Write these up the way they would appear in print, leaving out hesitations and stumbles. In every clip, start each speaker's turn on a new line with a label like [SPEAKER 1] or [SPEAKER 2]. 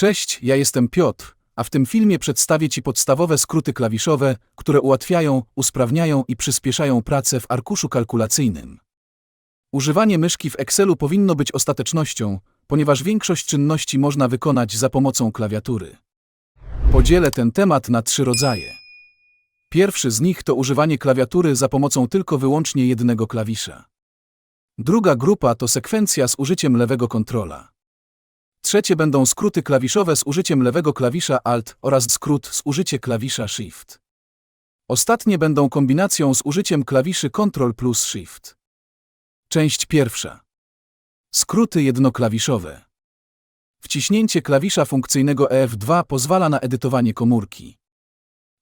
[SPEAKER 1] Cześć, ja jestem Piotr, a w tym filmie przedstawię Ci podstawowe skróty klawiszowe, które ułatwiają, usprawniają i przyspieszają pracę w arkuszu kalkulacyjnym. Używanie myszki w Excelu powinno być ostatecznością, ponieważ większość czynności można wykonać za pomocą klawiatury. Podzielę ten temat na 3 rodzaje. Pierwszy z nich to używanie klawiatury za pomocą tylko wyłącznie jednego klawisza. Druga grupa to sekwencja z użyciem lewego kontrola. Trzecie będą skróty klawiszowe z użyciem lewego klawisza Alt oraz skrót z użyciem klawisza Shift. Ostatnie będą kombinacją z użyciem klawiszy Ctrl plus Shift. Część pierwsza. Skróty jednoklawiszowe. Wciśnięcie klawisza funkcyjnego F2 pozwala na edytowanie komórki.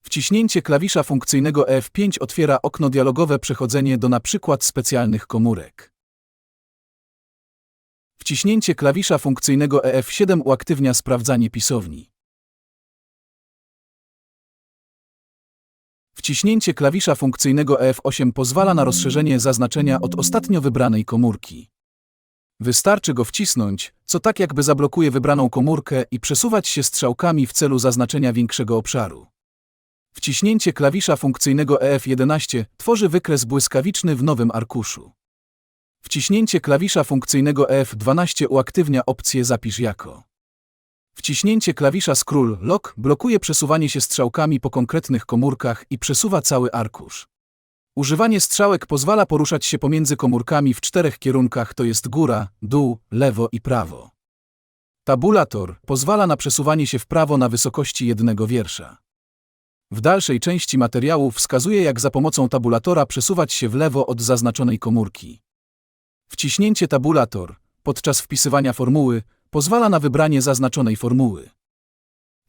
[SPEAKER 1] Wciśnięcie klawisza funkcyjnego F5 otwiera okno dialogowe przechodzenie do np. specjalnych komórek. Wciśnięcie klawisza funkcyjnego F7 uaktywnia sprawdzanie pisowni. Wciśnięcie klawisza funkcyjnego F8 pozwala na rozszerzenie zaznaczenia od ostatnio wybranej komórki. Wystarczy go wcisnąć, co tak jakby zablokuje wybraną komórkę i przesuwać się strzałkami w celu zaznaczenia większego obszaru. Wciśnięcie klawisza funkcyjnego F11 tworzy wykres błyskawiczny w nowym arkuszu. Wciśnięcie klawisza funkcyjnego F12 uaktywnia opcję Zapisz jako. Wciśnięcie klawisza Scroll Lock blokuje przesuwanie się strzałkami po konkretnych komórkach i przesuwa cały arkusz. Używanie strzałek pozwala poruszać się pomiędzy komórkami w 4 kierunkach, to jest góra, dół, lewo i prawo. Tabulator pozwala na przesuwanie się w prawo na wysokości jednego wiersza. W dalszej części materiału wskazuje, jak za pomocą tabulatora przesuwać się w lewo od zaznaczonej komórki. Wciśnięcie tabulator podczas wpisywania formuły pozwala na wybranie zaznaczonej formuły.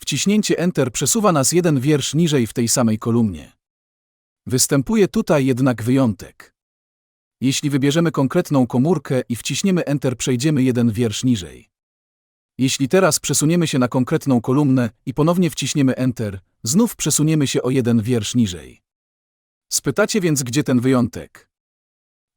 [SPEAKER 1] Wciśnięcie Enter przesuwa nas jeden wiersz niżej w tej samej kolumnie. Występuje tutaj jednak wyjątek. Jeśli wybierzemy konkretną komórkę i wciśniemy Enter, przejdziemy jeden wiersz niżej. Jeśli teraz przesuniemy się na konkretną kolumnę i ponownie wciśniemy Enter, znów przesuniemy się o jeden wiersz niżej. Spytacie więc, gdzie ten wyjątek?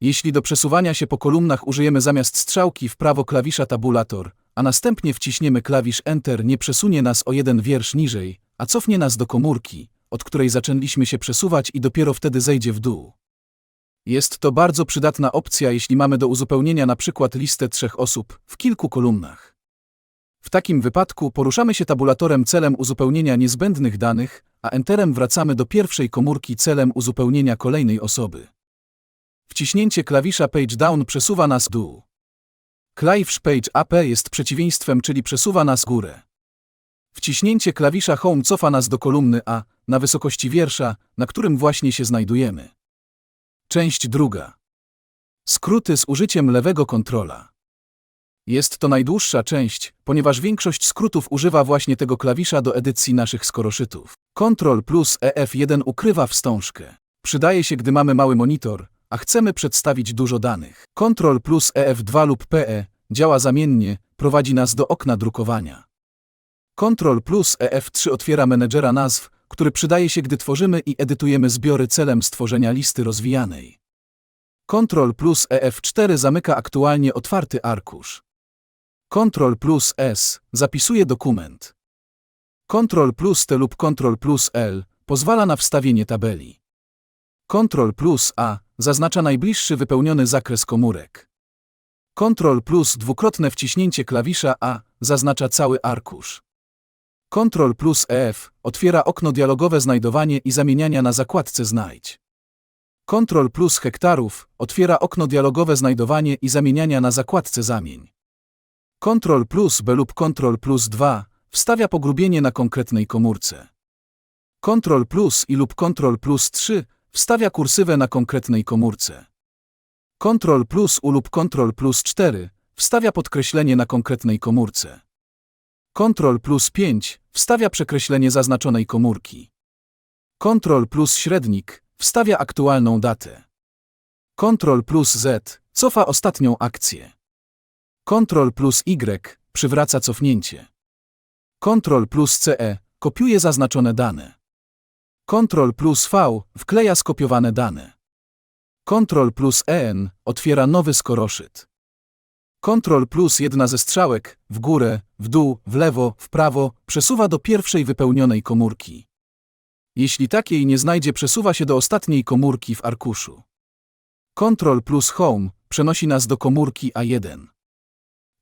[SPEAKER 1] Jeśli do przesuwania się po kolumnach użyjemy zamiast strzałki w prawo klawisza tabulator, a następnie wciśniemy klawisz Enter, nie przesunie nas o jeden wiersz niżej, a cofnie nas do komórki, od której zaczęliśmy się przesuwać, i dopiero wtedy zejdzie w dół. Jest to bardzo przydatna opcja, jeśli mamy do uzupełnienia np. listę 3 osób w kilku kolumnach. W takim wypadku poruszamy się tabulatorem celem uzupełnienia niezbędnych danych, a Enterem wracamy do pierwszej komórki celem uzupełnienia kolejnej osoby. Wciśnięcie klawisza Page Down przesuwa nas w dół. Klawisz Page Up jest przeciwieństwem, czyli przesuwa nas w górę. Wciśnięcie klawisza Home cofa nas do kolumny A, na wysokości wiersza, na którym właśnie się znajdujemy. Część druga. Skróty z użyciem lewego kontrola. Jest to najdłuższa część, ponieważ większość skrótów używa właśnie tego klawisza do edycji naszych skoroszytów. Ctrl plus F1 ukrywa wstążkę. Przydaje się, gdy mamy mały monitor, a chcemy przedstawić dużo danych. Ctrl plus F2 lub PE działa zamiennie, prowadzi nas do okna drukowania. Ctrl plus F3 otwiera menedżera nazw, który przydaje się, gdy tworzymy i edytujemy zbiory celem stworzenia listy rozwijanej. Ctrl plus F4 zamyka aktualnie otwarty arkusz. Ctrl plus S zapisuje dokument. Ctrl plus T lub Ctrl plus L pozwala na wstawienie tabeli. Ctrl plus A zaznacza najbliższy wypełniony zakres komórek. Ctrl plus dwukrotne wciśnięcie klawisza A zaznacza cały arkusz. Ctrl plus F otwiera okno dialogowe znajdowanie i zamieniania na zakładce Znajdź. Ctrl plus hektarów otwiera okno dialogowe znajdowanie i zamieniania na zakładce Zamień. Ctrl plus B lub Ctrl plus 2 wstawia pogrubienie na konkretnej komórce. Ctrl plus I lub Ctrl plus 3 wstawia kursywę na konkretnej komórce. Ctrl plus U lub Ctrl plus 4 wstawia podkreślenie na konkretnej komórce. Ctrl plus 5 wstawia przekreślenie zaznaczonej komórki. Ctrl plus średnik wstawia aktualną datę. Ctrl plus Z cofa ostatnią akcję. Ctrl plus Y przywraca cofnięcie. Ctrl plus CE kopiuje zaznaczone dane. Ctrl plus V wkleja skopiowane dane. Ctrl plus EN otwiera nowy skoroszyt. Ctrl plus jedna ze strzałek, w górę, w dół, w lewo, w prawo, przesuwa do pierwszej wypełnionej komórki. Jeśli takiej nie znajdzie, przesuwa się do ostatniej komórki w arkuszu. Ctrl plus home przenosi nas do komórki A1.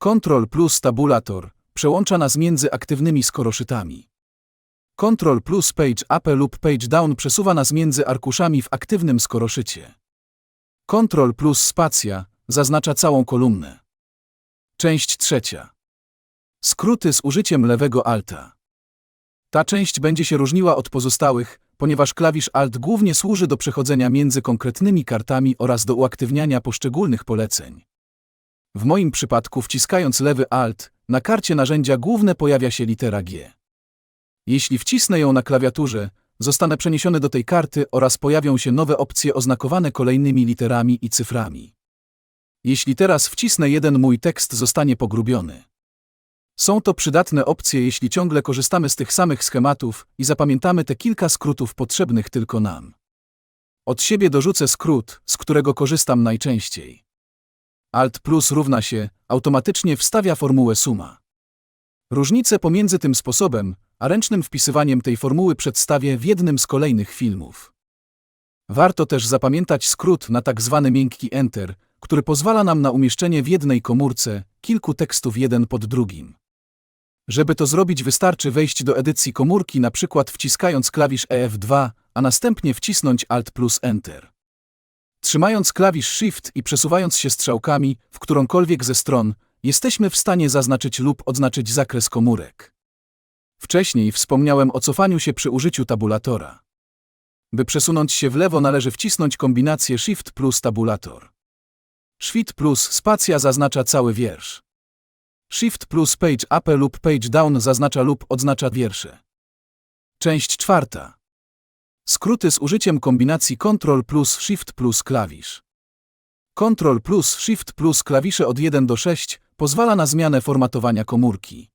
[SPEAKER 1] Ctrl plus tabulator przełącza nas między aktywnymi skoroszytami. Ctrl plus page up lub page down przesuwa nas między arkuszami w aktywnym skoroszycie. Ctrl plus spacja zaznacza całą kolumnę. Część trzecia. Skróty z użyciem lewego Alta. Ta część będzie się różniła od pozostałych, ponieważ klawisz Alt głównie służy do przechodzenia między konkretnymi kartami oraz do uaktywniania poszczególnych poleceń. W moim przypadku, wciskając lewy Alt, na karcie narzędzia główne pojawia się litera G. Jeśli wcisnę ją na klawiaturze, zostanę przeniesiony do tej karty oraz pojawią się nowe opcje oznakowane kolejnymi literami i cyframi. Jeśli teraz wcisnę 1, mój tekst zostanie pogrubiony. Są to przydatne opcje, jeśli ciągle korzystamy z tych samych schematów i zapamiętamy te kilka skrótów potrzebnych tylko nam. Od siebie dorzucę skrót, z którego korzystam najczęściej. Alt plus równa się, automatycznie wstawia formułę suma. Różnicę pomiędzy tym sposobem a ręcznym wpisywaniem tej formuły przedstawię w jednym z kolejnych filmów. Warto też zapamiętać skrót na tak zwany miękki Enter, który pozwala nam na umieszczenie w jednej komórce kilku tekstów jeden pod drugim. Żeby to zrobić, wystarczy wejść do edycji komórki, na przykład wciskając klawisz F2, a następnie wcisnąć Alt plus Enter. Trzymając klawisz Shift i przesuwając się strzałkami w którąkolwiek ze stron, jesteśmy w stanie zaznaczyć lub odznaczyć zakres komórek. Wcześniej wspomniałem o cofaniu się przy użyciu tabulatora. By przesunąć się w lewo, należy wcisnąć kombinację Shift plus tabulator. Shift plus spacja zaznacza cały wiersz. Shift plus page up lub page down zaznacza lub odznacza wiersze. Część czwarta. Skróty z użyciem kombinacji Ctrl plus Shift plus klawisz. Ctrl plus Shift plus klawisze od 1 do 6 pozwala na zmianę formatowania komórki.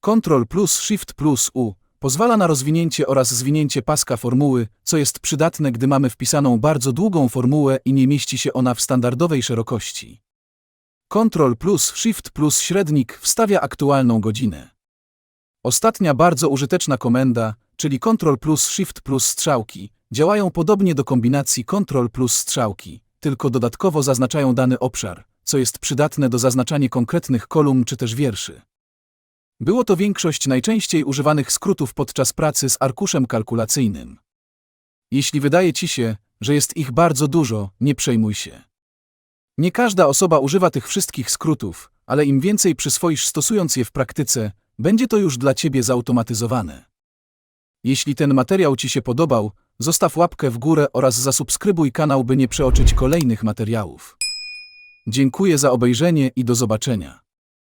[SPEAKER 1] Ctrl plus Shift plus U pozwala na rozwinięcie oraz zwinięcie paska formuły, co jest przydatne, gdy mamy wpisaną bardzo długą formułę i nie mieści się ona w standardowej szerokości. Ctrl plus Shift plus średnik wstawia aktualną godzinę. Ostatnia bardzo użyteczna komenda, czyli Ctrl plus Shift plus strzałki, działają podobnie do kombinacji Ctrl plus strzałki, tylko dodatkowo zaznaczają dany obszar, co jest przydatne do zaznaczania konkretnych kolumn czy też wierszy. Było to większość najczęściej używanych skrótów podczas pracy z arkuszem kalkulacyjnym. Jeśli wydaje Ci się, że jest ich bardzo dużo, nie przejmuj się. Nie każda osoba używa tych wszystkich skrótów, ale im więcej przyswoisz stosując je w praktyce, będzie to już dla Ciebie zautomatyzowane. Jeśli ten materiał Ci się podobał, zostaw łapkę w górę oraz zasubskrybuj kanał, by nie przeoczyć kolejnych materiałów. Dziękuję za obejrzenie i do zobaczenia.